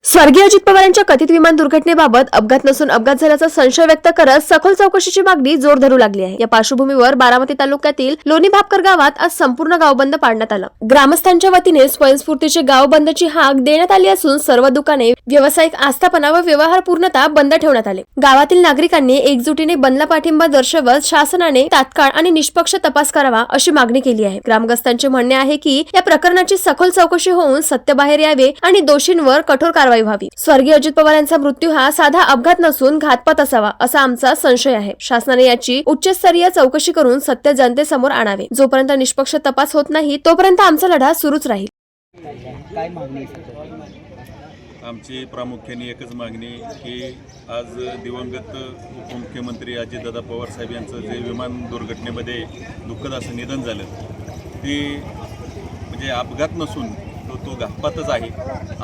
स्वर्गीय अजित पवार यांच्या कथित विमान दुर्घटनेबाबत अपघात नसून अपघात झाल्याचा संशय व्यक्त करत सखोल चौकशीची मागणी जोर धरू लागली आहे। या पार्श्वभूमीवर बारामती तालुक्यातील लोणी भापकर गावात आज संपूर्ण गाव बंद पाडण्यात आलं। ग्रामस्थांच्या वतीने स्वयंस्फूर्तीचे गाव बंदची हाक देण्यात आली असून सर्व दुकाने, व्यावसायिक आस्थापना व व्यवहार पूर्णतः बंद ठेवण्यात आले। गावातील नागरिकांनी एकजुटीने बंदला पाठिंबा दर्शवत शासनाने तात्काळ आणि निष्पक्ष तपास करावा अशी मागणी केली आहे। ग्रामस्थांचे म्हणणे आहे की या प्रकरणाची सखोल चौकशी होऊन सत्य बाहेर यावे आणि दोषींवर कठोर कारवाई व्हावी। स्वर्गीय अजित पवार यांचा मृत्यू हा साधा अपघात नसून घातपात असावा असा आमचा संशय आहे। शासनाने याची उच्चस्तरीय चौकशी करून सत्य जनतेसमोर आणावे। जोपर्यंत निष्पक्ष तपास होत नाही तोपर्यंत आमचा लढा सुरूच राहील। काय मागणी आहे? आमची प्रामुख्याने एकच मागणी की आज दिवंगत उपमुख्यमंत्री अजितदादा पवार साहेब यांचं जे विमान दुर्घटनेमध्ये दुःखद असं निधन झालं ते म्हणजे अपघात नसून तो घातपातच आहे।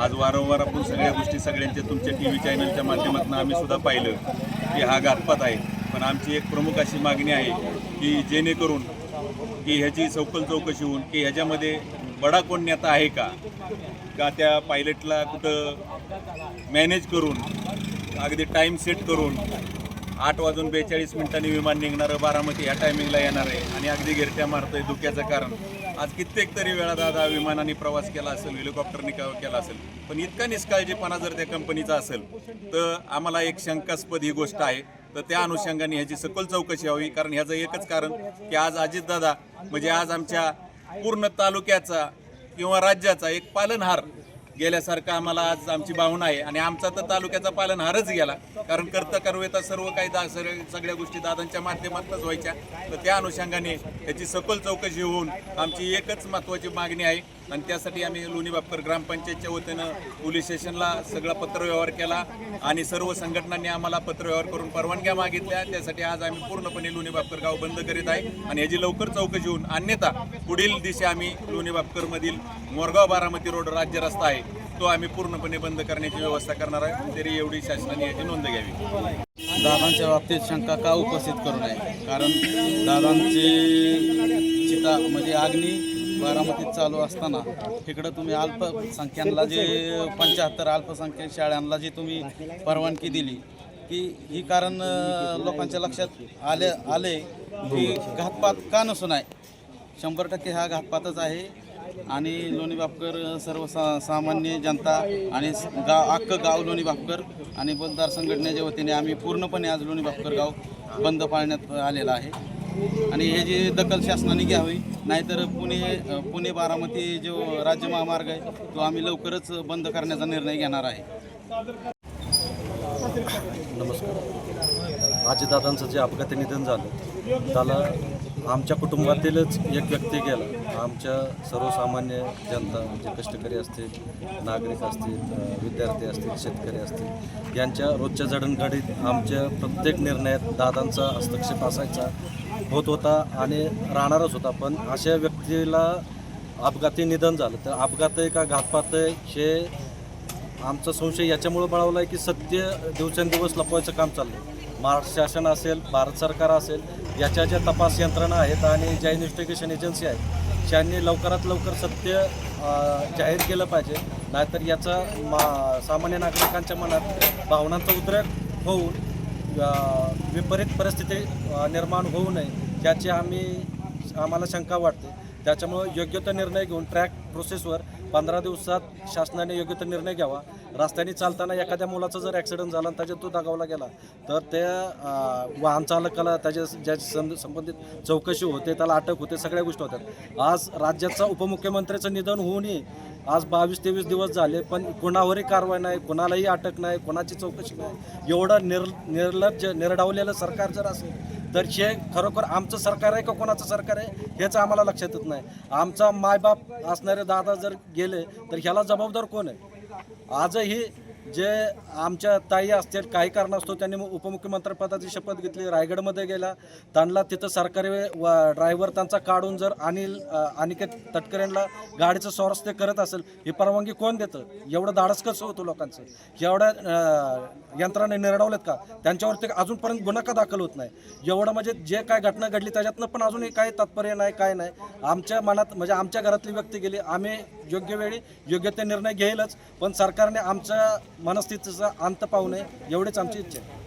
आज वारंवार आपण सगळ्या गोष्टी सगळ्यांच्या तुमच्या TV चॅनलच्या माध्यमातून आम्ही सुद्धा पाहिलं की हा घातपात आहे। पण आमची एक प्रमुख अशी मागणी आहे की जेणेकरून की ह्याची सखोल चौकशी होऊन की ह्याच्यामध्ये बडा कोण नेता आहे का त्या पायलटला कुठं मॅनेज करून अगदी टाईम सेट करून 8:42 विमान निघणारं बारामती ह्या टायमिंगला येणार आहे आणि अगदी गिरट्या मारतंय धुक्याचं कारण। आज कित्येक तरी वेळा दादा विमानाने प्रवास केला असेल, हेलिकॉप्टरने केला असेल, पण इतका निष्काळजीपणा जर त्या कंपनीचा असेल तर आम्हाला एक शंकास्पद ही गोष्ट आहे। तर त्या अनुषंगाने ह्याची सखोल चौकशी व्हावी। कारण ह्याचं एकच कारण की आज अजितदादा म्हणजे आज आमच्या पूर्ण तालुक्याचा किंवा राज्याचा एक पालनहार गेल्यासारखं आम्हाला आज आमची भावना आहे। आणि आमचा तर तालुक्याचा पालनहारच गेला, कारण कर्तव्यता सर्व काही सगळ्या गोष्टी दादांच्या माध्यमातूनच व्हायच्या। तर त्या अनुषंगाने याची सखोल चौकशी होऊन आमची एकच महत्त्वाची मागणी आहे। आणि त्यासाठी आम्ही लोणी भापकर ग्रामपंचायतच्या वतीनं पोलीस स्टेशनला सगळा पत्रव्यवहार केला आणि सर्व संघटनांनी आम्हाला पत्रव्यवहार करून परवानग्या मागितल्या। त्यासाठी आज आम्ही पूर्णपणे लोणी भापकर गाव बंद करीत आहे आणि याची लवकर चौकशी होऊन अन्यथा पुढील दिशा आम्ही लोणी भापकरमधील मोरगाव बारामती रोड राज्य रस्ता आहे तो आम्ही पूर्णपणे बंद करण्याची व्यवस्था करणार आहे। तरी एवढी शासनाने याची नोंद घ्यावी। दादांच्या बाबतीत शंका का उपस्थित करू नये? कारण दादांची चिता म्हणजे अग्नी बारामतीत चालू असताना इकडं तुम्ही अल्पसंख्यांना जे 75 अल्पसंख्याक शाळांना जी तुम्ही परवानगी दिली की ही कारण लोकांच्या लक्षात आले की घातपात का नसून आहे। 100% हा घातपातच आहे आणि लोणी भापकर सामान्य जनता आणि अख्खं गाव लोणी भापकर आणि मतदार संघटनेच्या वतीने आम्ही पूर्णपणे आज लोणी भापकर गाव बंद पाळण्यात आलेलं आहे। आणि हे जी दखल शासनाने घ्यावी, नाहीतर पुणे बारामती जो राज्य महामार्ग आहे तो आम्ही लवकरच बंद करण्याचा निर्णय घेणार आहे। नमस्कार। अजितदादांचं जे अपघाती निधन झालं त्याला आमच्या कुटुंबातीलच एक व्यक्ती गेला। आमच्या सर्वसामान्य जनता जे कष्टकरी असतील, नागरिक असतील, विद्यार्थी असतील, शेतकरी असतील, यांच्या रोजच्या जडणघडीत आमच्या प्रत्येक निर्णयात दादांचा हस्तक्षेप असायचा होत होता आणि राहणारच होता। पण अशा व्यक्तीला अपघाती निधन झालं तर अपघात आहे का घातपात आहे हे आमचा संशय याच्यामुळे बळावला आहे की सत्य दिवसेंदिवस लपवायचं काम चाललं आहे। महाराष्ट्र शासन असेल, भारत सरकार असेल, याच्या ज्या तपास यंत्रणा आहेत आणि ज्या इन्व्हेस्टिगेशन एजन्सी आहेत त्यांनी लवकरात लवकर सत्य जाहीर केलं पाहिजे। नाहीतर याचा सामान्य नागरिकांच्या मनात भावनांचा उद्रेक होऊन विपरीत परिस्थिती निर्माण होऊ नये याची आम्हाला शंका वाटते। त्याच्यामुळे योग्य तो निर्णय घेऊन ट्रॅक प्रोसेसवर 15 दिवसात शासनाने योग्य तो निर्णय घ्यावा। रस्त्याने चालताना एखाद्या मुलाचा जर ॲक्सिडेंट झाला आणि त्याच्यात तो दगावला गेला तर त्या वाहन चालकाला ज्याची संबंधित चौकशी होते, त्याला अटक होते, सगळ्या गोष्टी होतात। आज राज्याचा उपमुख्यमंत्र्याचं निधन होऊनही आज 22-23 दिवस झाले पण कोणावरही कारवाई नाही, कोणालाही अटक नाही, कोणाची चौकशी नाही। एवढं निर्लज्ज निरडावलेलं सरकार जर असेल तर हे खरोखर आमचं सरकार आहे का कोणाचं सरकार आहे हेच आम्हाला लक्षात येत नाही। आमचा मायबाप असणारे दादा जर गेले तर ह्याला जबाबदार कोण आहे? आजही जे आमच्या ताई असतील काही कारणास्तव त्यांनी उपमुख्यमंत्रीपदाची शपथ घेतली, रायगडमध्ये गेला, त्यांना तिथं सरकारी ड्रायव्हर त्यांचा काढून जर अनिकेत तटकरेंना गाडीचं स्वारस्य करत असेल ही परवानगी कोण देतं? एवढं धाडस कसं होतं लोकांचं? एवढ्या यंत्रणा निरडवलेत का? त्यांच्यावरती अजूनपर्यंत गुन्हा का दाखल होत नाही? एवढं म्हणजे जे काय घटना घडली त्याच्यातनं पण अजूनही काही तात्पर्य नाही, काय नाही। आमच्या मनात म्हणजे आमच्या घरातली व्यक्ती गेली, आम्ही योग्य वेळी योग्य ते निर्णय घेईलच, पण सरकारने आमच्या मनस्थितीचा अंत पाहू नये एवढीच आमची इच्छा आहे.